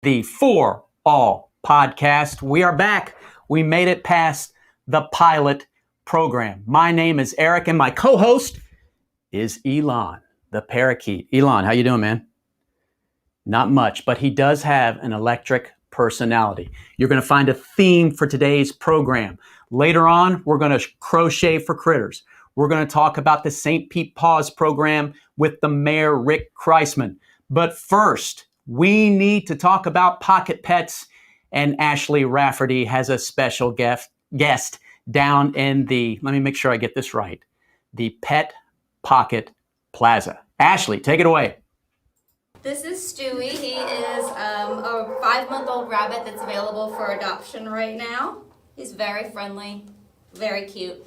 the For All podcast. We are back. We made it past the pilot program. My name is Eric, and my co-host is Elon, the parakeet. Elon, how you doing, man? Not much, but he does have an electric personality. You're going to find a theme for today's program. Later on, we're going to crochet for critters. We're going to talk about the St. Pete PAWS program with the mayor, Rick Kriseman. But first, we need to talk about pocket pets, and Ashley Rafferty has a special guest down in the, let me make sure I get this right, the Pet Pocket Plaza. Ashley, take it away. This is Stewie. He is a 5-month-old rabbit that's available for adoption right now. He's very friendly, very cute.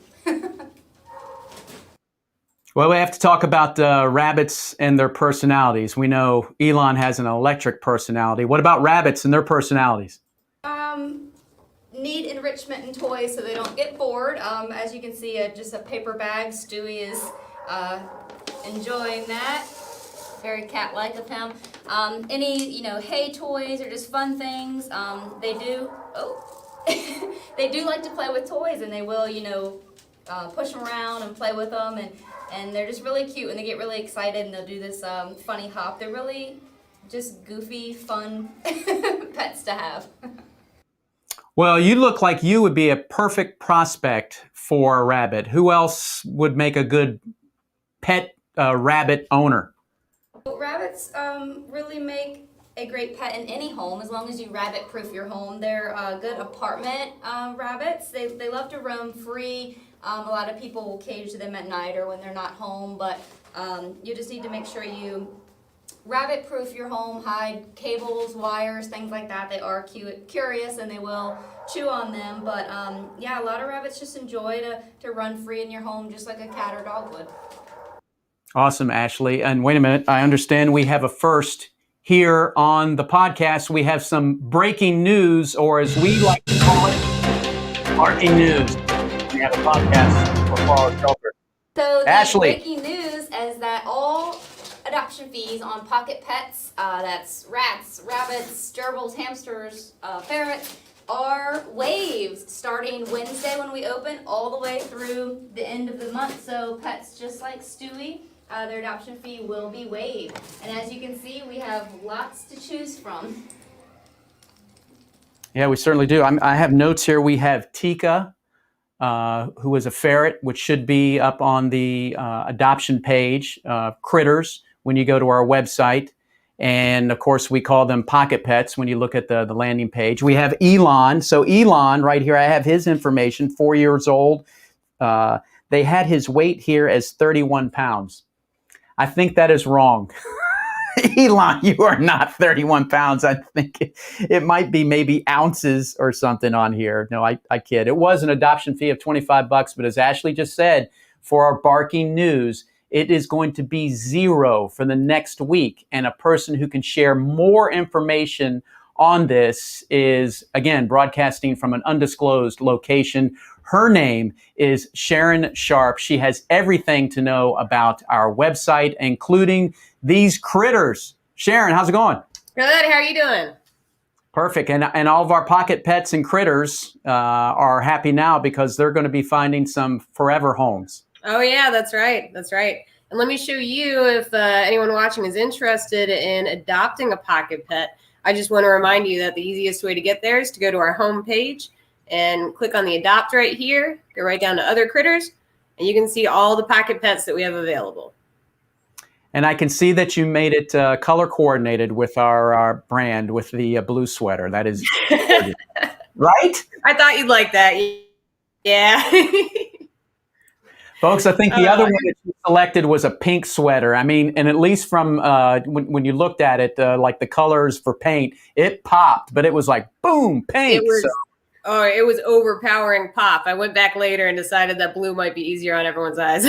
Well, we have to talk about rabbits and their personalities. We know Elon has an electric personality. What about rabbits and their personalities? Need enrichment and toys so they don't get bored. As you can see, just a paper bag. Stewie is enjoying that. Very cat-like of him. Any, hay toys or just fun things. They do like to play with toys, and they will, push them around and play with them, and they're just really cute, and they get really excited, and they'll do this funny hop. They're really just goofy, fun pets to have. Well, you look like you would be a perfect prospect for a rabbit. Who else would make a good pet rabbit owner? Rabbits really make a great pet in any home, as long as you rabbit-proof your home. They're good apartment rabbits. They love to roam free. A lot of people will cage them at night or when they're not home, but you just need to make sure you rabbit-proof your home, hide cables, wires, things like that. They are curious and they will chew on them, but yeah, a lot of rabbits just enjoy to run free in your home just like a cat or dog would. Awesome, Ashley. And wait a minute, I understand we have a first here on the podcast. We have some breaking news, or as we like to call it, barking news. We have a podcast for Paws Shelter. So the Ashley. Breaking news is that all adoption fees on pocket pets, that's rats, rabbits, gerbils, hamsters, ferrets, are waived starting Wednesday when we open all the way through the end of the month. So pets just like Stewie, their adoption fee will be waived. And as you can see, we have lots to choose from. Yeah, we certainly do. I have notes here. We have Tika, who is a ferret, which should be up on the adoption page, critters, when you go to our website. And of course, we call them pocket pets when you look at the landing page. We have Elon. So Elon, right here, I have his information, 4 years old. They had his weight here as 31 pounds. I think that is wrong. Elon, you are not 31 pounds. I think it might be maybe ounces or something on here. No, I kid. It was an adoption fee of $25, but as Ashley just said, for our barking news, it is going to be $0 for the next week. And a person who can share more information on this is, again, broadcasting from an undisclosed location. Her name is Sharon Sharp. She has everything to know about our website, including these critters. Sharon, how's it going? Good. How are you doing? Perfect. And all of our pocket pets and critters are happy now because they're going to be finding some forever homes. Oh, yeah, that's right. That's right. And let me show you if anyone watching is interested in adopting a pocket pet. I just want to remind you that the easiest way to get there is to go to our home page and click on the adopt right here, go right down to other critters, and you can see all the pocket pets that we have available. And I can see that you made it color coordinated with our brand with the blue sweater. That is right? I thought you'd like that. Yeah. Folks, I think the other one that you selected was a pink sweater. I mean, and at least from when you looked at it, like the colors for paint, it popped, but it was like, boom, pink. It was overpowering pop. I went back later and decided that blue might be easier on everyone's eyes.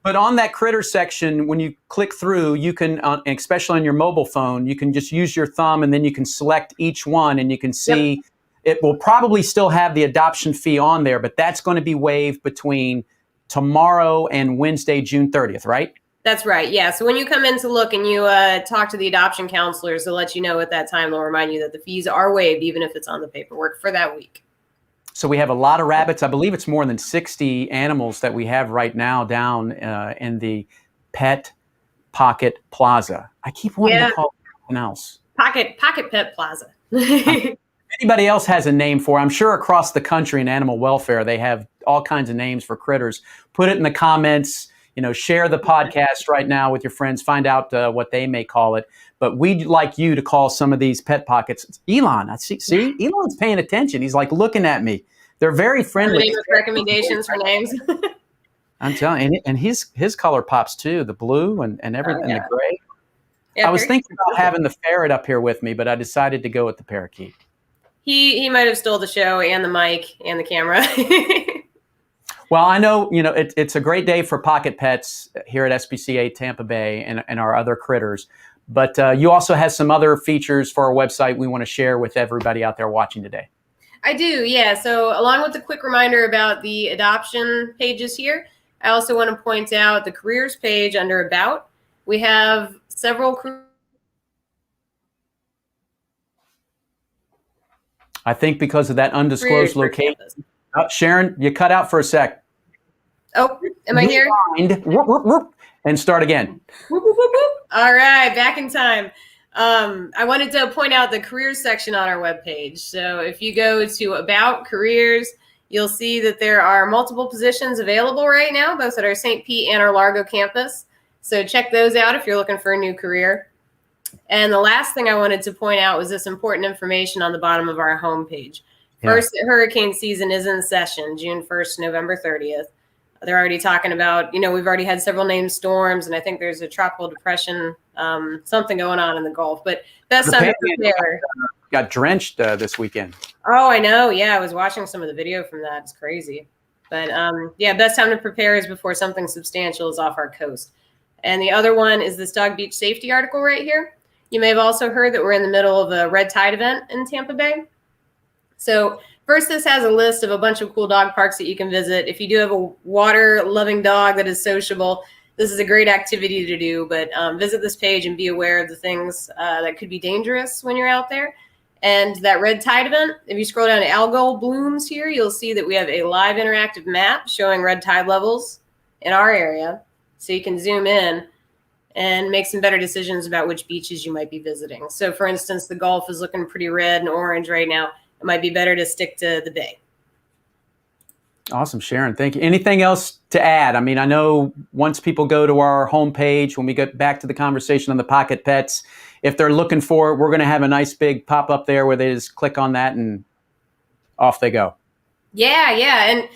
But on that critter section, when you click through, you can, especially on your mobile phone, you can just use your thumb and then you can select each one and you can see it will probably still have the adoption fee on there, but that's going to be waived between tomorrow and Wednesday, June 30th, right? That's right. Yeah. So when you come in to look and you talk to the adoption counselors, they'll let you know at that time. They'll remind you that the fees are waived, even if it's on the paperwork for that week. So we have a lot of rabbits. I believe it's more than 60 animals that we have right now down in the Pet Pocket Plaza. I keep wanting to call it something else. Pocket Pet Plaza. Anybody else has a name for it? I'm sure across the country in animal welfare, they have all kinds of names for critters. Put it in the comments. Share the podcast right now with your friends. Find out what they may call it. But we'd like you to call some of these pet pockets. It's Elon, I see, Elon's paying attention. He's like looking at me. They're very friendly. Recommendations for names. I'm telling you, and his color pops too, the blue and everything, the gray. Yeah, I was thinking about having the ferret up here with me, but I decided to go with the parakeet. He might have stole the show and the mic and the camera. Well, I know, it's a great day for pocket pets here at SPCA Tampa Bay and our other critters. But you also have some other features for our website we want to share with everybody out there watching today. I do, yeah. So along with a quick reminder about the adoption pages here, I also want to point out the careers page under About. We have several I think because of that undisclosed location. Oh, Sharon, you cut out for a sec. Oh, am I here? And start again. Whoop, whoop, whoop, whoop. All right, back in time. I wanted to point out the careers section on our webpage. So if you go to About Careers, you'll see that there are multiple positions available right now, both at our St. Pete and our Largo campus. So check those out if you're looking for a new career. And the last thing I wanted to point out was this important information on the bottom of our homepage. First, hurricane season is in session, June 1st, November 30th. They're already talking about, we've already had several named storms, and I think there's a tropical depression, something going on in the Gulf. But best time to prepare. Got drenched this weekend. Oh, I know. Yeah, I was watching some of the video from that. It's crazy. But best time to prepare is before something substantial is off our coast. And the other one is this Dog Beach safety article right here. You may have also heard that we're in the middle of a red tide event in Tampa Bay. So first, this has a list of a bunch of cool dog parks that you can visit. If you do have a water-loving dog that is sociable, this is a great activity to do. But visit this page and be aware of the things that could be dangerous when you're out there. And that red tide event, if you scroll down to algal blooms here, you'll see that we have a live interactive map showing red tide levels in our area. So you can zoom in and make some better decisions about which beaches you might be visiting. So for instance, the Gulf is looking pretty red and orange right now. It might be better to stick to the bay. Awesome, Sharon. Thank you. Anything else to add? I mean, I know once people go to our homepage, when we get back to the conversation on the pocket pets, if they're looking for it, we're going to have a nice big pop up there where they just click on that and off they go. Yeah. And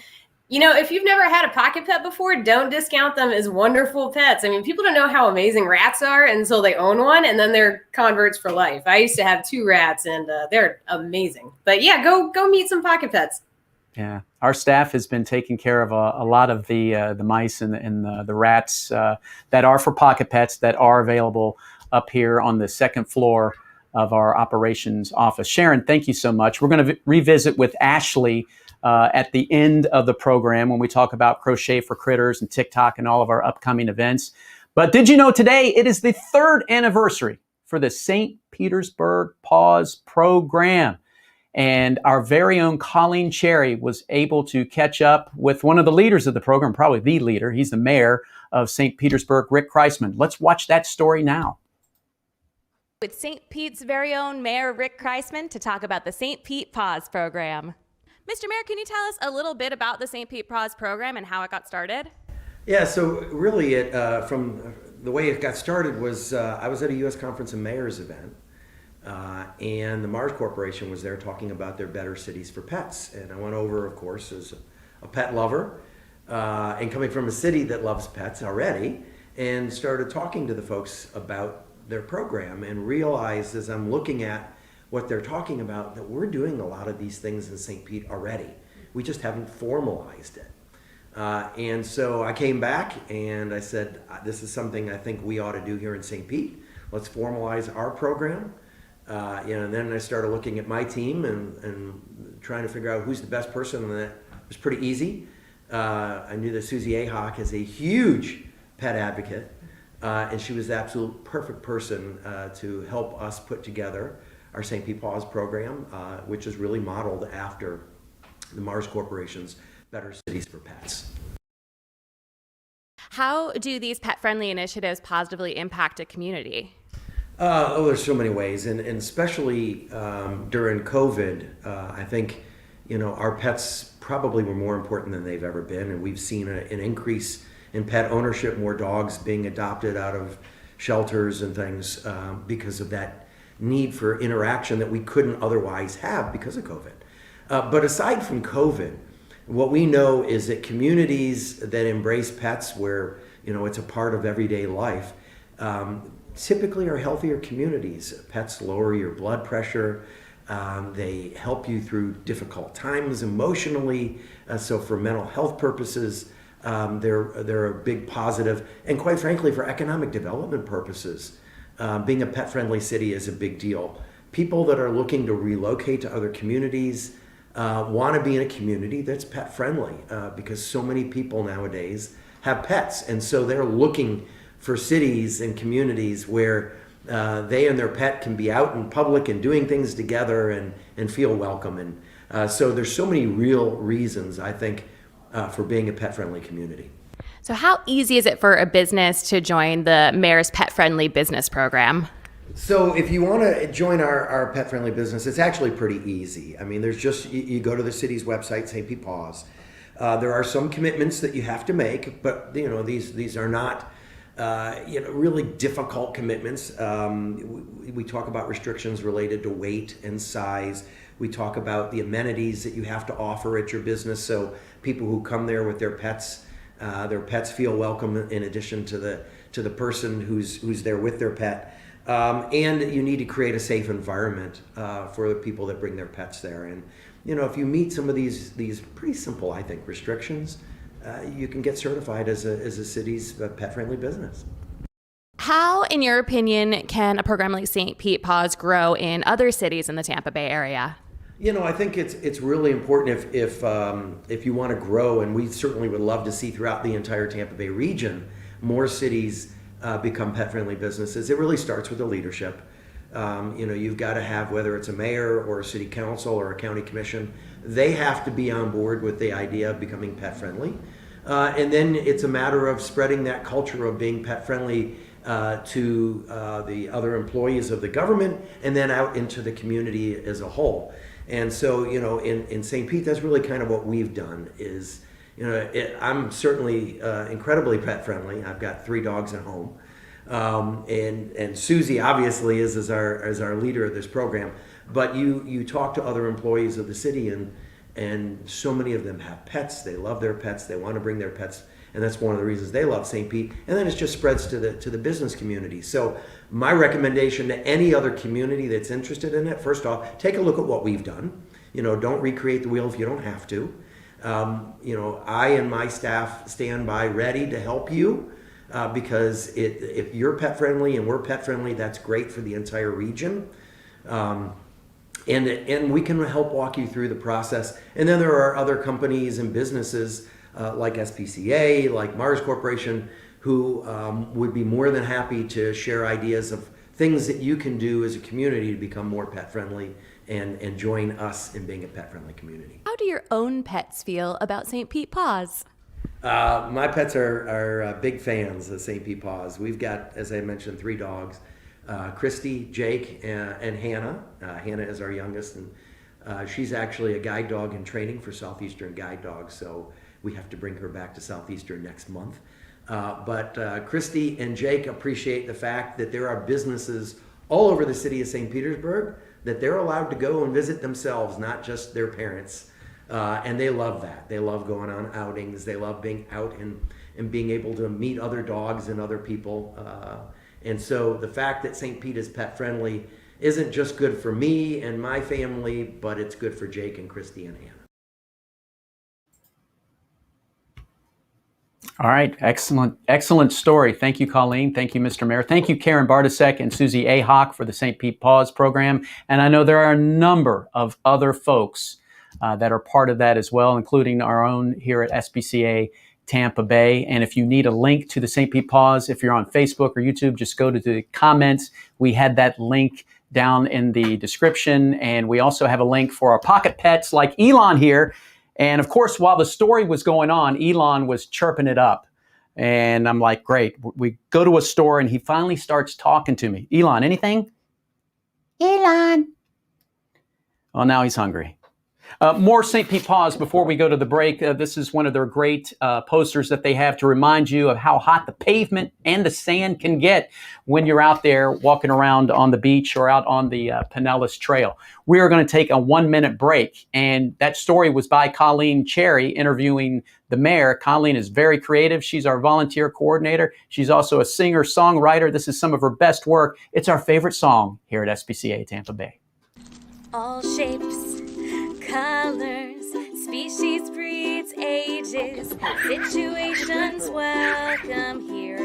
if you've never had a pocket pet before, don't discount them as wonderful pets. I mean, people don't know how amazing rats are until they own one, and then they're converts for life. I used to have 2 rats, and they're amazing. But yeah, go meet some pocket pets. Yeah, our staff has been taking care of a lot of the mice and the rats that are for pocket pets that are available up here on the second floor of our operations office. Sharon, thank you so much. We're going to revisit with Ashley at the end of the program when we talk about Crochet for Critters and TikTok and all of our upcoming events. But did you know today it is the 3rd anniversary for the St. Petersburg PAWS program? And our very own Colleen Cherry was able to catch up with one of the leaders of the program, probably the leader. He's the mayor of St. Petersburg, Rick Kriseman. Let's watch that story now. With St. Pete's very own Mayor Rick Kriseman to talk about the St. Pete PAWS program. Mr. Mayor, can you tell us a little bit about the St. Pete PAWS program and how it got started? Yeah, so really from the way it got started was I was at a U.S. Conference of Mayors event and the Mars Corporation was there talking about their Better Cities for Pets. And I went over, of course, as a pet lover and coming from a city that loves pets already, and started talking to the folks about their program and realized as I'm looking at what they're talking about that we're doing a lot of these things in St. Pete already. We just haven't formalized it. And so I came back and I said, this is something I think we ought to do here in St. Pete. Let's formalize our program. And then I started looking at my team and trying to figure out who's the best person, and that was pretty easy. I knew that Susie Ahawk is a huge pet advocate. And she was the absolute perfect person to help us put together our St. Pete PAWS program, which is really modeled after the Mars Corporation's Better Cities for Pets. How do these pet-friendly initiatives positively impact a community? There's so many ways, and especially during COVID, I think, our pets probably were more important than they've ever been, and we've seen an increase in pet ownership, more dogs being adopted out of shelters and things because of that need for interaction that we couldn't otherwise have because of COVID. But aside from COVID, what we know is that communities that embrace pets where, it's a part of everyday life, typically are healthier communities. Pets lower your blood pressure. They help you through difficult times emotionally. So for mental health purposes, they're a big positive. And quite frankly, for economic development purposes, being a pet-friendly city is a big deal. People that are looking to relocate to other communities want to be in a community that's pet-friendly because so many people nowadays have pets. And so they're looking for cities and communities where they and their pet can be out in public and doing things together and feel welcome. And so there's so many real reasons, I think, for being a pet-friendly community. So how easy is it for a business to join the Mayor's Pet-Friendly Business Program? So if you want to join our pet-friendly business, it's actually pretty easy. I mean, there's just, you go to the city's website, St. Pete PAWS. There are some commitments that you have to make, but these are not really difficult commitments. We talk about restrictions related to weight and size. We talk about the amenities that you have to offer at your business, so people who come there with their pets feel welcome in addition to the person who's there with their pet. And you need to create a safe environment for the people that bring their pets there. And if you meet some of these pretty simple, I think, restrictions, you can get certified as a city's pet-friendly business. How, in your opinion, can a program like St. Pete PAWS grow in other cities in the Tampa Bay area? I think it's really important if you want to grow, and we certainly would love to see throughout the entire Tampa Bay region more cities become pet-friendly businesses. It really starts with the leadership. You've got to have, whether it's a mayor or a city council or a county commission, they have to be on board with the idea of becoming pet-friendly. And then it's a matter of spreading that culture of being pet-friendly to the other employees of the government and then out into the community as a whole. And so, in St. Pete, that's really kind of what we've done is, I'm certainly incredibly pet-friendly. I've got 3 dogs at home. And Susie obviously is our leader of this program. But you talk to other employees of the city and so many of them have pets. They love their pets. They want to bring their pets. And that's one of the reasons they love St. Pete. And then it just spreads to the business community. So my recommendation to any other community that's interested in it, first off, take a look at what we've done. Don't recreate the wheel if you don't have to. I and my staff stand by ready to help you because if you're pet friendly and we're pet friendly, that's great for the entire region. And we can help walk you through the process. And then there are other companies and businesses like SPCA, like Mars Corporation, who would be more than happy to share ideas of things that you can do as a community to become more pet friendly and join us in being a pet friendly community. How do your own pets feel about St. Pete PAWS? My pets are big fans of St. Pete PAWS. We've got, as I mentioned, 3 dogs. Christy, Jake, and Hannah. Hannah is our youngest, and she's actually a guide dog in training for Southeastern Guide Dogs, so we have to bring her back to Southeastern next month. But Christy and Jake appreciate the fact that there are businesses all over the city of St. Petersburg that they're allowed to go and visit themselves, not just their parents. And they love that. They love going on outings. They love being out and being able to meet other dogs and other people. And so the fact that St. Pete is pet friendly isn't just good for me and my family, but it's good for Jake and Christy and Hannah. All right, excellent story. Thank you, Colleen. Thank you, Mr. Mayor. Thank you, Karen Bartasek and Susie Ahawk for the St. Pete PAWS program. And I know there are a number of other folks that are part of that as well, including our own here at SPCA Tampa Bay. And if you need a link to the St. Pete Paws, if you're on Facebook or YouTube, just go to the comments. We had that link down in the description. And we also have a link for our pocket pets like Elon here. And of course, while the story was going on, Elon was chirping it up. And I'm like, great. We go to a store and he finally starts talking to me. Elon, anything? Elon. Well, now he's hungry. More St. Pete Paws before we go to the break. This is one of their great posters that they have to remind you of how hot the pavement and the sand can get when you're out there walking around on the beach or out on the Pinellas Trail. We are going to take a 1-minute break. And that story was by Colleen Cherry interviewing the mayor. Colleen is very creative. She's our volunteer coordinator. She's also a singer-songwriter. This is some of her best work. It's our favorite song here at SPCA Tampa Bay. All shapes, colors, species, breeds, ages, situations, welcome here.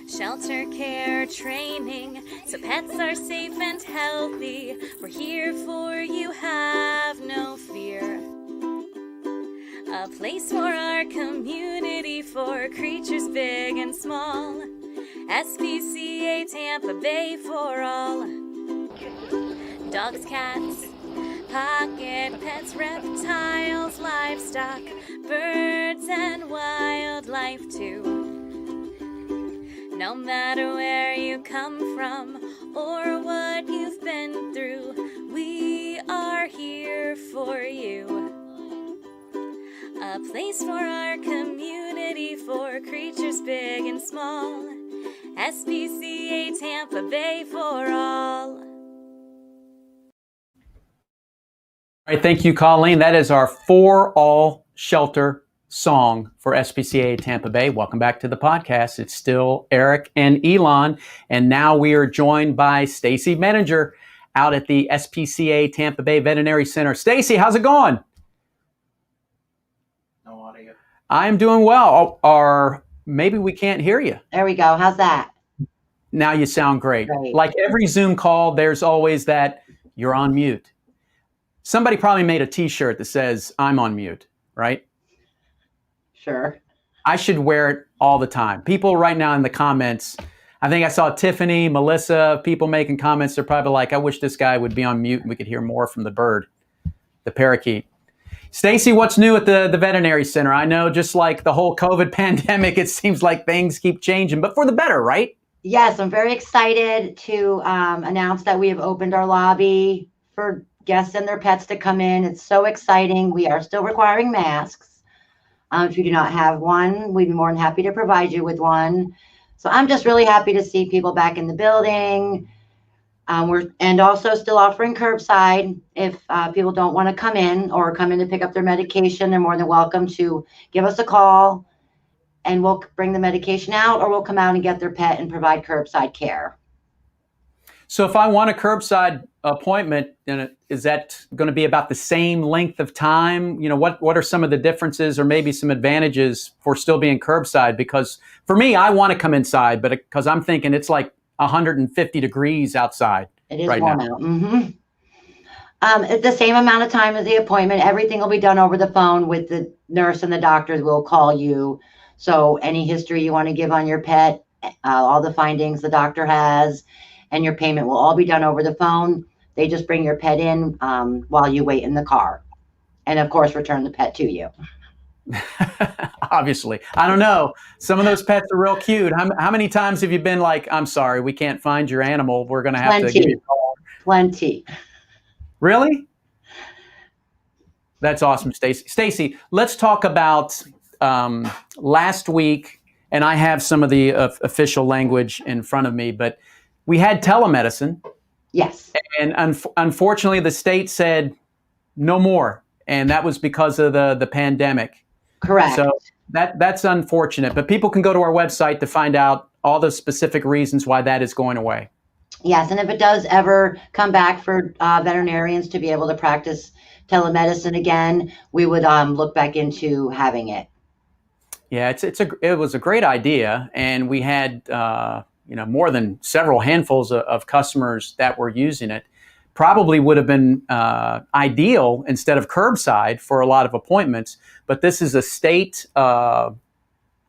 Shelter, care, training, so pets are safe and healthy. We're here for you, have no fear. A place for our community, for creatures big and small. SPCA Tampa Bay for all. Dogs, cats, pocket pets, reptiles, livestock, birds and wildlife too. No matter where you come from or what you've been through, we are here for you. A place for our community, for creatures big and small. SPCA Tampa Bay for all. All right, thank you, Colleen. That is our For All Shelter song for SPCA Tampa Bay. Welcome back to the podcast. It's still Eric and Elon, and now we are joined by Stacy Menninger out at the SPCA Tampa Bay Veterinary Center. Stacy, how's it going? No audio. I'm doing well. Or maybe we can't hear you. There we go. How's that? Now you sound great. Great. Like every Zoom call, there's always that you're on mute. Somebody probably made a t-shirt that says I'm on mute, right? Sure. I should wear it all the time. People right now in the comments, I think I saw Tiffany, Melissa, people making comments. They're probably like, I wish this guy would be on mute and we could hear more from the bird, the parakeet. Stacy, what's new at the veterinary center? I know just like the whole COVID pandemic, it seems like things keep changing, but for the better, right? Yes, I'm very excited to announce that we have opened our lobby for guests and their pets to come in. It's so exciting. We are still requiring masks. If you do not have one, we'd be more than happy to provide you with one. So I'm just really happy to see people back in the building. We're also still offering curbside. If people don't want to come in or come in to pick up their medication, they're more than welcome to give us a call and we'll bring the medication out, or we'll come out and get their pet and provide curbside care. So if I want a curbside appointment, is that going to be about the same length of time? You know, what are some of the differences or maybe some advantages for still being curbside? Because for me, I want to come inside, but because I'm thinking it's like 150 degrees outside. It is right warm now. out. Mm-hmm. At the same amount of time as the appointment, everything will be done over the phone with the nurse, and the doctors will call you. So any history you want to give on your pet, all the findings the doctor has, and your payment will all be done over the phone. They just bring your pet in while you wait in the car. And of course, return the pet to you. Obviously. I don't know. Some of those pets are real cute. How many times have you been like, I'm sorry, we can't find your animal. We're going to have to give you a call. Plenty. Really? That's awesome, Stacy. Stacy, let's talk about last week, and I have some of the official language in front of me, but we had telemedicine. Yes. And unfortunately, the state said no more, and that was because of the pandemic. Correct. So that's unfortunate, but people can go to our website to find out all the specific reasons why that is going away. Yes, and if it does ever come back for veterinarians to be able to practice telemedicine again, we would look back into having it. Yeah, it was a great idea, and we had more than several handfuls of customers that were using it. probably would have been ideal instead of curbside for a lot of appointments. But this is a state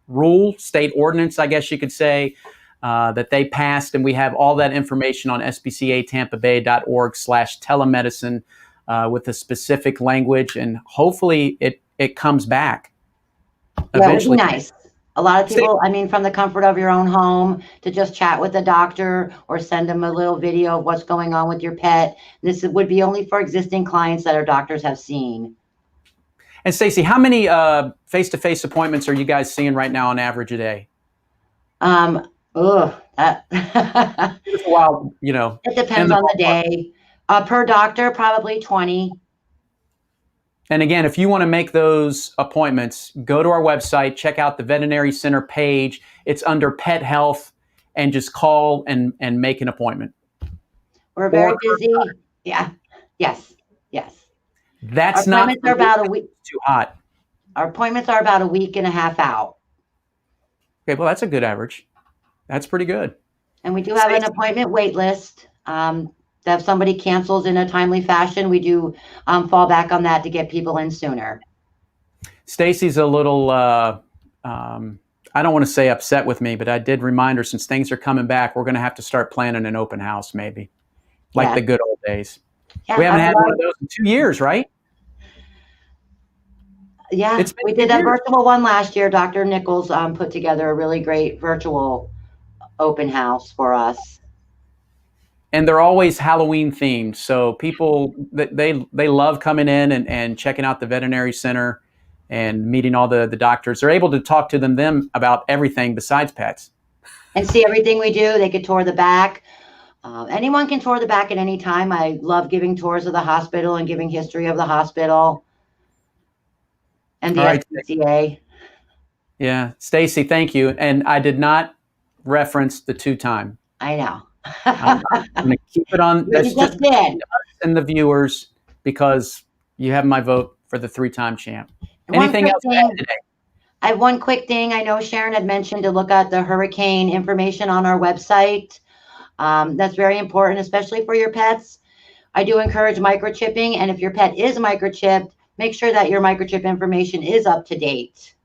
rule, state ordinance, I guess you could say, that they passed, and we have all that information on spcatampabay.org/telemedicine with the specific language, and hopefully it comes back eventually. It would be nice. A lot of people, I mean, from the comfort of your own home, to just chat with the doctor or send them a little video of what's going on with your pet. This would be only for existing clients that our doctors have seen. And Stacy, how many face-to-face appointments are you guys seeing right now on average a day? That Well, you know, it depends on the day. Per doctor, probably 20. And again, if you want to make those appointments, go to our website, check out the veterinary center page. It's under pet health, and just call and make an appointment. We're very busy. Yeah. Yes. That's our not appointments are about a week. Too hot. Our appointments are about a week and a half out. Okay, well, that's a good average. That's pretty good. And we do have an appointment wait list. If somebody cancels in a timely fashion, we do fall back on that to get people in sooner. Stacy's a little, I don't want to say upset with me, but I did remind her, since things are coming back, we're going to have to start planning an open house, maybe, like the good old days. Yeah, we haven't had one of those in 2 years, right? Yeah, we did a virtual one last year. Dr. Nichols put together a really great virtual open house for us. And they're always Halloween themed. So people, they love coming in and checking out the veterinary center and meeting all the doctors. They're able to talk to them about everything besides pets. And see everything we do. They could tour the back. Anyone can tour the back at any time. I love giving tours of the hospital and giving history of the hospital and the SPCA. Yeah. Stacy, thank you. And I did not reference the 2-time. I know. I'm going to keep it on. That's just us and the viewers, because you have my vote for the 3-time champ. Anything else to add today? I have one quick thing. I know Sharon had mentioned to look at the hurricane information on our website. That's very important, especially for your pets. I do encourage microchipping, and if your pet is microchipped, make sure that your microchip information is up to date.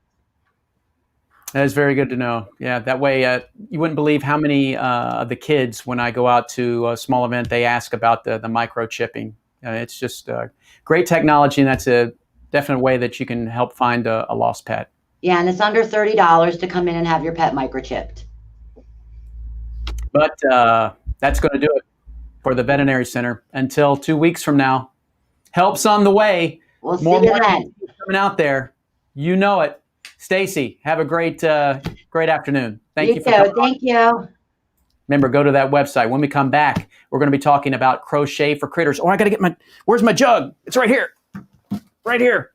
That is very good to know. Yeah, that way you wouldn't believe how many of the kids, when I go out to a small event, they ask about the microchipping. It's just great technology, and that's a definite way that you can help find a lost pet. Yeah, and it's under $30 to come in and have your pet microchipped. But that's going to do it for the veterinary center until 2 weeks from now. Help's on the way. We'll see you then. Coming out there. You know it. Stacy, have a great afternoon. Thank you for coming. Thank you. Remember, go to that website. When we come back, we're going to be talking about Crochet for Critters. Oh, I got to get where's my jug? It's right here. Right here.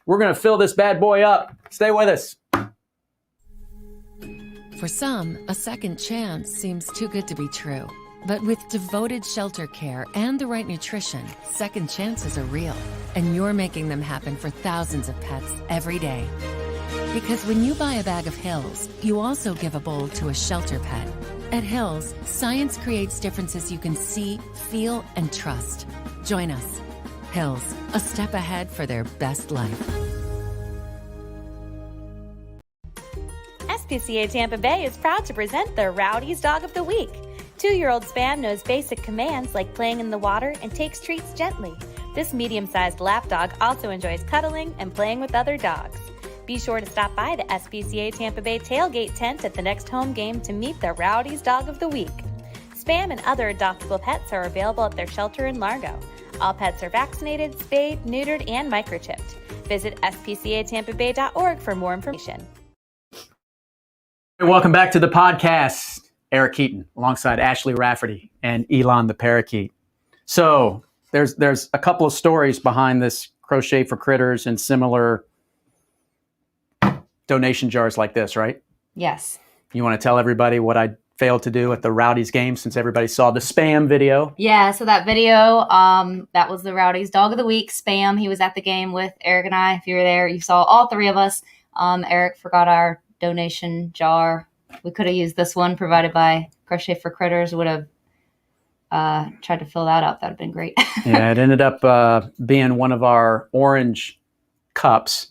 We're going to fill this bad boy up. Stay with us. For some, a second chance seems too good to be true. But with devoted shelter care and the right nutrition, second chances are real. And you're making them happen for thousands of pets every day. Because when you buy a bag of Hills, you also give a bowl to a shelter pet. At Hills, science creates differences you can see, feel, and trust. Join us. Hills, a step ahead for their best life. SPCA Tampa Bay is proud to present the Rowdy's Dog of the Week. 2-year-old Spam knows basic commands like playing in the water and takes treats gently. This medium-sized lap dog also enjoys cuddling and playing with other dogs. Be sure to stop by the SPCA Tampa Bay tailgate tent at the next home game to meet the Rowdy's Dog of the Week. Spam and other adoptable pets are available at their shelter in Largo. All pets are vaccinated, spayed, neutered, and microchipped. Visit spcatampabay.org for more information. Welcome back to the podcast. Eric Keaton alongside Ashley Rafferty and Elon the parakeet. So there's a couple of stories behind this Crochet for Critters and similar donation jars like this, right? Yes. You want to tell everybody what I failed to do at the Rowdy's game, since everybody saw the Spam video? Yeah, so that video, that was the Rowdy's Dog of the Week, Spam. He was at the game with Eric and I. If you were there, you saw all three of us. Eric forgot our donation jar. We could have used this one provided by Crochet for Critters. Would have tried to fill that up. That'd have been great. Yeah, it ended up being one of our orange cups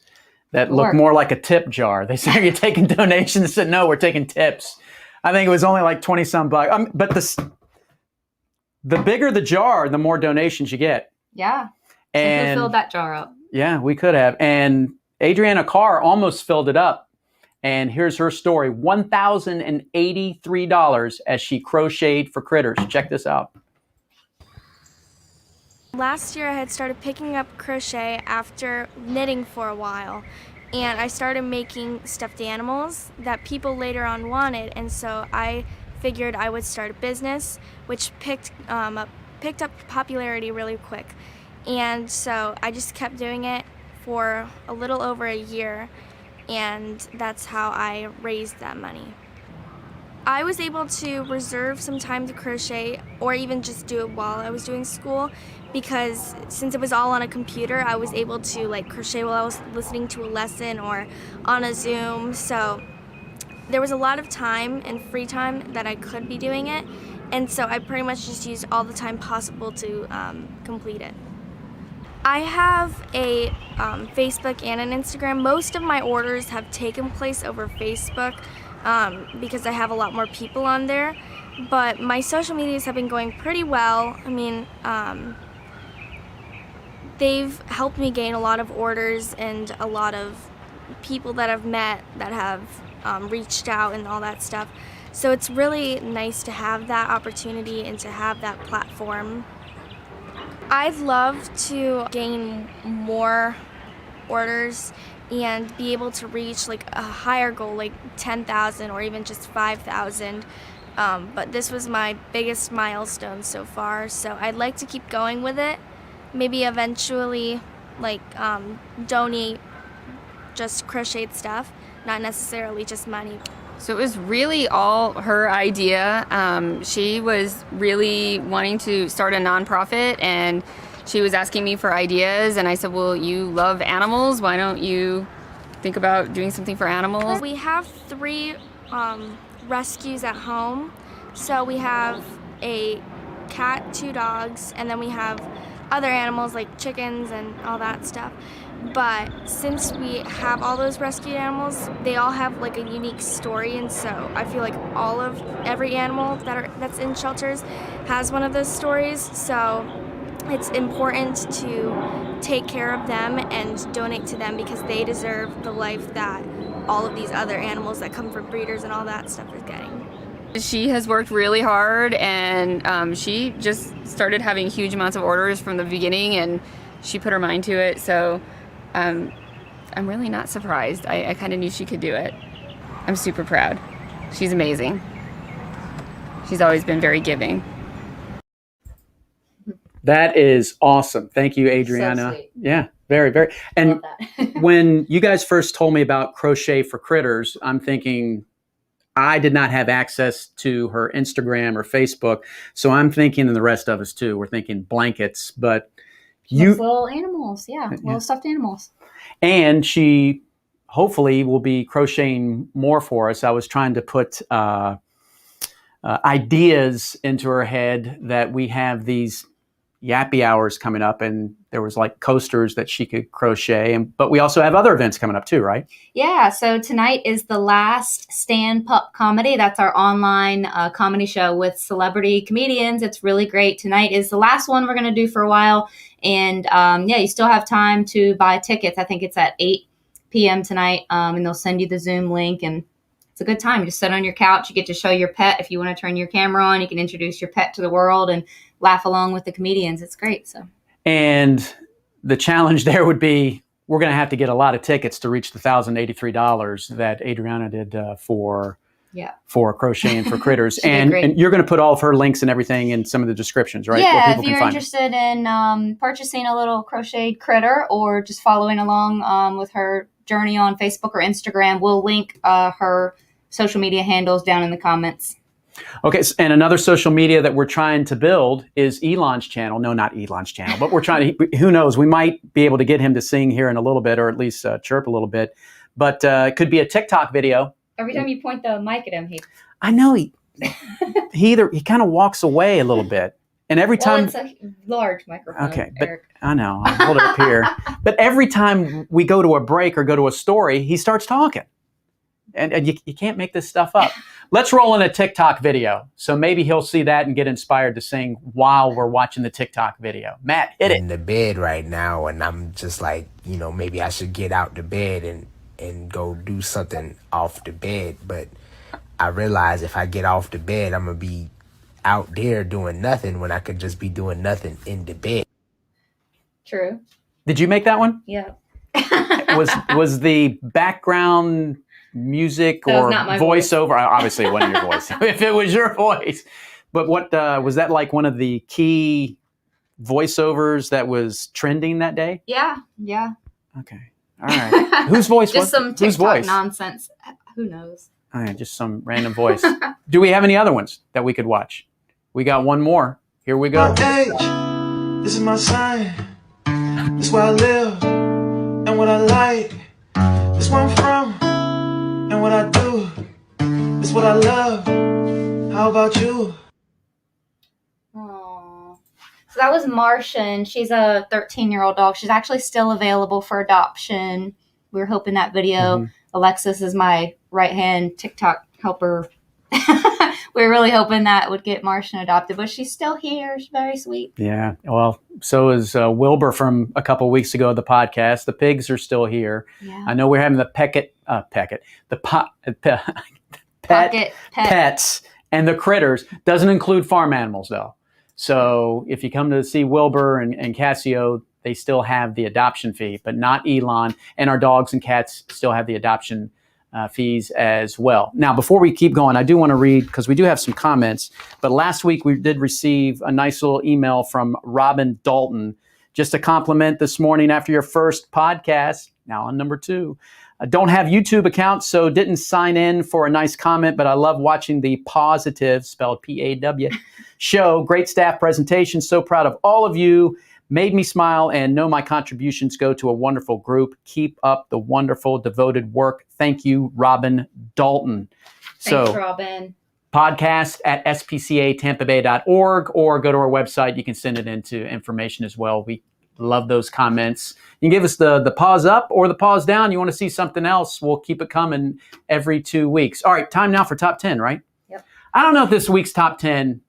that looked more like a tip jar. They said, "Are you taking donations?" I said, "No, we're taking tips." I think it was only like 20 some bucks. But the bigger the jar, the more donations you get. Yeah. And so who filled that jar up? Yeah, we could have. And Adriana Carr almost filled it up. And here's her story, $1,083 as she crocheted for critters. Check this out. Last year I had started picking up crochet after knitting for a while, and I started making stuffed animals that people later on wanted, and so I figured I would start a business, which picked up popularity really quick. And so I just kept doing it for a little over a year, and that's how I raised that money. I was able to reserve some time to crochet or even just do it while I was doing school, because since it was all on a computer, I was able to like crochet while I was listening to a lesson or on a Zoom. So there was a lot of time and free time that I could be doing it, and so I pretty much just used all the time possible to complete it. I have a Facebook and an Instagram. Most of my orders have taken place over Facebook because I have a lot more people on there, but my social medias have been going pretty well. I mean, they've helped me gain a lot of orders and a lot of people that I've met that have reached out and all that stuff. So it's really nice to have that opportunity and to have that platform. I'd love to gain more orders and be able to reach like a higher goal, like 10,000 or even just 5,000. But this was my biggest milestone so far, so I'd like to keep going with it. Maybe eventually like donate just crocheted stuff, not necessarily just money. So it was really all her idea. She was really wanting to start a nonprofit, and she was asking me for ideas, and I said, well, you love animals. Why don't you think about doing something for animals? We have 3 rescues at home. So we have a cat, 2 dogs, and then we have other animals like chickens and all that stuff. But since we have all those rescued animals, they all have like a unique story, and so I feel like every animal that's in shelters has one of those stories. So it's important to take care of them and donate to them because they deserve the life that all of these other animals that come from breeders and all that stuff is getting. She has worked really hard, and she just started having huge amounts of orders from the beginning, and she put her mind to it. So I'm really not surprised. I kind of knew she could do it. I'm super proud. She's amazing. She's always been very giving. That is awesome. Thank you, Adriana. So sweet. Yeah, very, very. And when you guys first told me about Crochet for Critters, I'm thinking I did not have access to her Instagram or Facebook. So I'm thinking, and the rest of us too, we're thinking blankets, but Those little animals, little stuffed animals. And she hopefully will be crocheting more for us. I was trying to put ideas into her head that we have these yappy hours coming up, and there was like coasters that she could crochet, but we also have other events coming up too, right? Yeah, so tonight is the last Stand Pup Comedy. That's our online comedy show with celebrity comedians. It's really great. Tonight is the last one we're going to do for a while, and you still have time to buy tickets. I think it's at 8 p.m. tonight, and they'll send you the Zoom link, and it's a good time. You just sit on your couch. You get to show your pet. If you want to turn your camera on, you can introduce your pet to the world and laugh along with the comedians. It's great. So, and the challenge there would be we're going to have to get a lot of tickets to reach the $1,083 that Adriana did for Crocheting for Critters. and you're going to put all of her links and everything in some of the descriptions, right? Yeah, if you're interested in purchasing a little crocheted critter or just following along with her journey on Facebook or Instagram, we'll link her social media handles down in the comments. Okay, and another social media that we're trying to build is Elon's channel. No, not Elon's channel, but we're trying to, who knows, we might be able to get him to sing here in a little bit, or at least chirp a little bit. But it could be a TikTok video. Every time you point the mic at him, I know, he kind of walks away a little bit. And every Well, time, it's a large microphone. okay, but Eric. I know, I'll hold it up here. But every time we go to a break or go to a story, he starts talking. And you can't make this stuff up. Let's roll in a TikTok video. So maybe he'll see that and get inspired to sing while we're watching the TikTok video. Matt, hit it. In the bed right now, and I'm just like, maybe I should get out the bed and go do something off the bed. But I realize if I get off the bed, I'm going to be out there doing nothing when I could just be doing nothing in the bed. True. Did you make that one? Yeah. Was the background music That was or not my voice. voiceover? Obviously, it wasn't your voice. If it was your voice, but what was that like? One of the key voiceovers that was trending that day? Yeah. Yeah. Okay, all right. Whose voice was? Just some Whose TikTok voice? nonsense. Who knows? All right, just some random voice. Do we have any other ones that we could watch? We got one more. Here we go. My age, this is my sign. This is where I live and what I like. This is where I'm from and what I do. This is what I love. How about you? Aww. So that was Martian. She's a 13-year-old dog. She's actually still available for adoption. We were hoping that video. Alexis is my right-hand TikTok helper. We were really hoping that would get Martian adopted, but she's still here. She's very sweet. Yeah, well, so is Wilbur from a couple weeks ago, the podcast. The pigs are still here. Yeah. I know we're having the Pocket pet. pets and the critters. Doesn't include farm animals, though. So if you come to see Wilbur and Cassio, they still have the adoption fee, but not Elon. And our dogs and cats still have the adoption fees as well. Now, before we keep going, I do want to read, because we do have some comments, but last week we did receive a nice little email from Robin Dalton. Just a compliment this morning after your first podcast, now on number 2. I don't have YouTube account, so didn't sign in for a nice comment, but I love watching the Positive, spelled P-A-W, show. Great staff presentation. So proud of all of you. Made me smile and know my contributions go to a wonderful group. Keep up the wonderful, devoted work. Thank you, Robin Dalton. Thanks, Robin. Podcast at spcatampabay.org or go to our website. You can send it into information as well. We love those comments. You can give us the paws up or the paws down. You want to see something else, we'll keep it coming every 2 weeks. All right, time now for top 10, right? Yep. I don't know if this week's top 10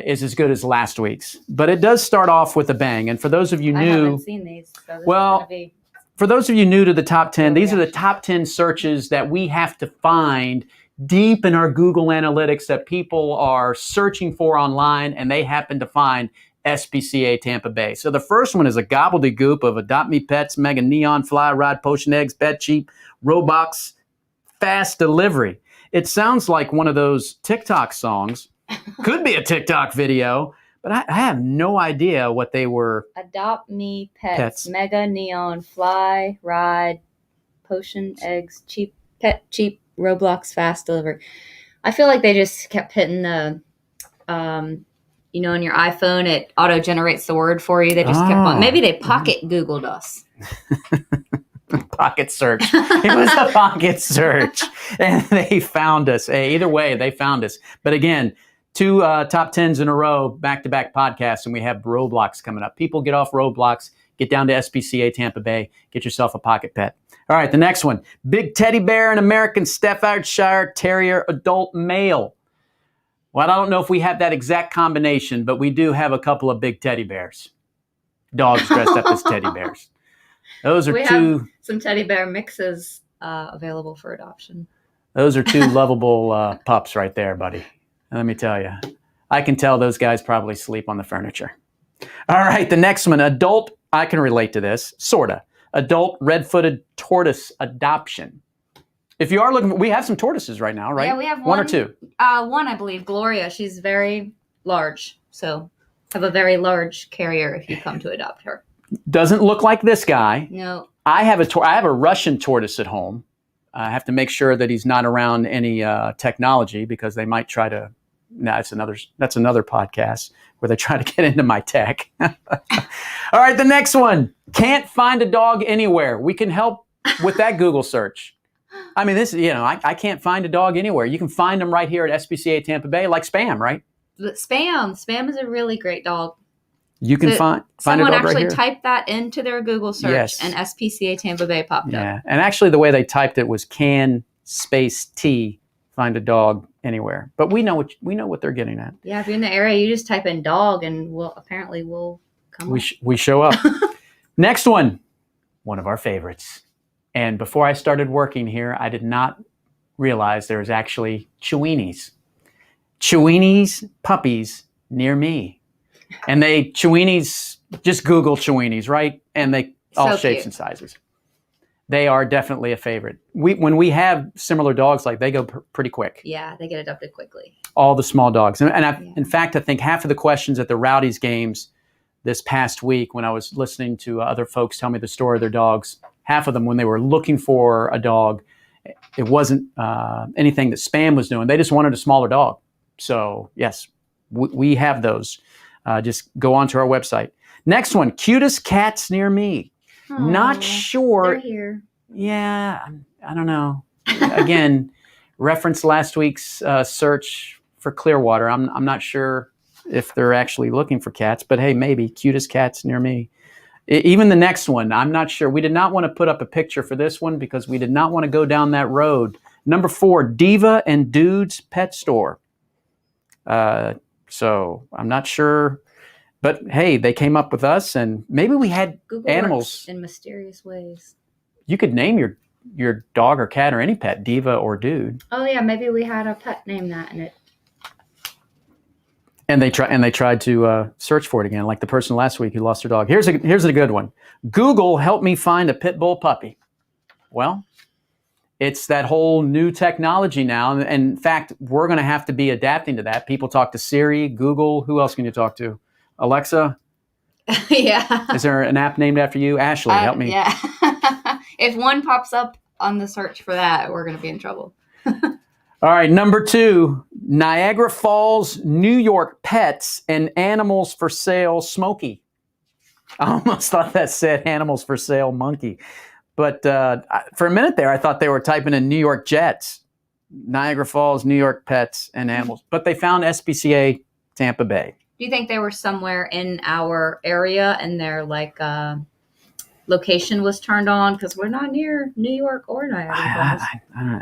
is as good as last week's, but it does start off with a bang. And for those of you I new, haven't seen these. So this well, is gonna be... for those of you new to the top 10, these are the top 10 searches that we have to find deep in our Google Analytics that people are searching for online, and they happen to find SPCA Tampa Bay. So the first one is a gobbledygook of Adopt Me Pets, Mega Neon, Fly, Rod, Potion Eggs, Pet Cheap, Roblox, Fast Delivery. It sounds like one of those TikTok songs. Could be a TikTok video, but I have no idea what they were. Adopt Me Pets. Mega Neon, Fly, Ride, Potion Eggs, Pet Cheap, Roblox, Fast Delivery. I feel like they just kept hitting the, on your iPhone, it auto generates the word for you. They just kept on. Maybe they pocket Googled us. Pocket search. It was a pocket search, and they found us. Either way, they found us. But again, 2 top 10s in a row, back-to-back podcasts, and we have Roblox coming up. People get off Roblox, get down to SPCA Tampa Bay, get yourself a pocket pet. All right, the next one. Big teddy bear and American Staffordshire Terrier adult male. Well, I don't know if we have that exact combination, but we do have a couple of big teddy bears. Dogs dressed up as teddy bears. Those are We two. have some teddy bear mixes available for adoption. Those are 2 lovable pups right there, buddy. And let me tell you, I can tell those guys probably sleep on the furniture. All right, the next one, adult. I can relate to this, sorta. Adult red-footed tortoise adoption. If you are looking, we have some tortoises right now, right? Yeah, we have one or 2. One, I believe, Gloria. She's very large, so have a very large carrier if you come to adopt her. Doesn't look like this guy. No. I have a Russian tortoise at home. I have to make sure that he's not around any technology because they might try to. That's another podcast where they try to get into my tech. All right, the next one. Can't find a dog anywhere. We can help with that Google search. I mean, I can't find a dog anywhere. You can find them right here at SPCA Tampa Bay, like spam, right? Spam is a really great dog. You can find a someone dog right actually here. typed that into their Google search, Yes. and SPCA Tampa Bay popped up. Yeah, and actually the way they typed it was can space T find a dog anywhere. But we know what they're getting at. Yeah, if you're in the area, you just type in dog, and we'll come. We show up. Next one of our favorites. And before I started working here, I did not realize there was actually Chiweenies. Chiweenies puppies near me. And Chiweenies, just Google Chiweenies, right? And they all So shapes cute. and sizes. They are definitely a favorite. When we have similar dogs, like they go pretty quick. Yeah, they get adopted quickly. All the small dogs. In fact, I think half of the questions at the Rowdies games this past week, when I was listening to other folks tell me the story of their dogs, half of them, when they were looking for a dog, it wasn't anything that Spam was doing. They just wanted a smaller dog. So yes, we have those. Just go onto our website. Next one, cutest cats near me. Not sure. They're here. Yeah, I don't know. Again, reference last week's search for Clearwater. I'm not sure if they're actually looking for cats, but hey, maybe cutest cats near me. Even the next one, I'm not sure. We did not want to put up a picture for this one because we did not want to go down that road. Number 4, Diva and Dude's Pet Store. So I'm not sure. But hey, they came up with us, and maybe we had Google animals works in mysterious ways. You could name your dog or cat or any pet Diva or Dude. Oh yeah, maybe we had a pet name that, And they tried to search for it again, like the person last week who lost their dog. Here's a good one. Google help me find a pit bull puppy. Well, it's that whole new technology now, and in fact, we're going to have to be adapting to that. People talk to Siri, Google. Who else can you talk to? Alexa? Yeah. Is there an app named after you? Ashley, help me. Yeah. If one pops up on the search for that, we're going to be in trouble. All right, number 2, Niagara Falls, New York pets and animals for sale, Smokey. I almost thought that said animals for sale, monkey. But for a minute there, I thought they were typing in New York Jets, Niagara Falls, New York pets and animals. But they found SPCA Tampa Bay. Do you think they were somewhere in our area and their location was turned on? Because we're not near New York or Niagara Falls. I don't know.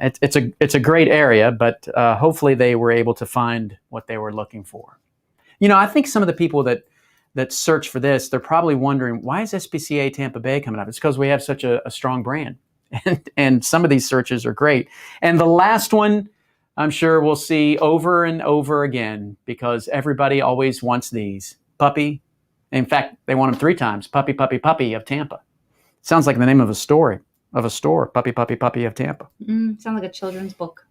It's a great area, but hopefully they were able to find what they were looking for. I think some of the people that search for this, they're probably wondering, why is SPCA Tampa Bay coming up? It's because we have such a strong brand. And some of these searches are great. And the last one, I'm sure we'll see over and over again because everybody always wants these. Puppy. In fact, they want them 3 times. Puppy, puppy, puppy of Tampa. Sounds like the name of a store. Puppy, puppy, puppy of Tampa. Sounds like a children's book.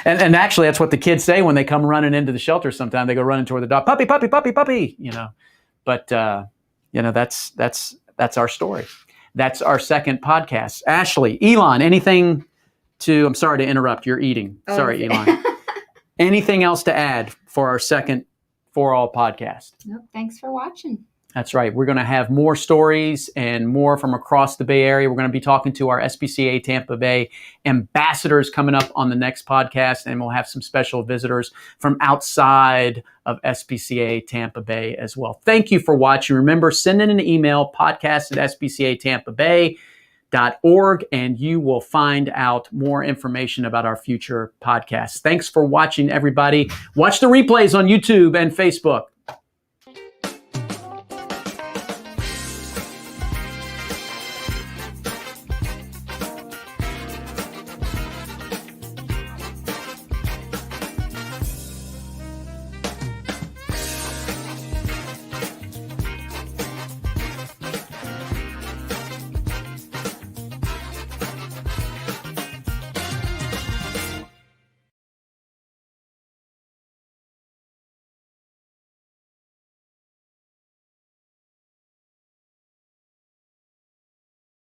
And actually, that's what the kids say when they come running into the shelter sometime. They go running toward the dog. Puppy, puppy, puppy, puppy. But, that's our story. That's our second podcast. Ashley, Elon, anything I'm sorry to interrupt. You're eating. Oh, Sorry, Elon. Anything else to add for our second For All podcast? Nope. Thanks for watching. That's right. We're going to have more stories and more from across the Bay Area. We're going to be talking to our SPCA Tampa Bay ambassadors coming up on the next podcast, and we'll have some special visitors from outside of SPCA Tampa Bay as well. Thank you for watching. Remember, send in an email, podcast@spcatampabay.org, and you will find out more information about our future podcasts. Thanks for watching, everybody. Watch the replays on YouTube and Facebook.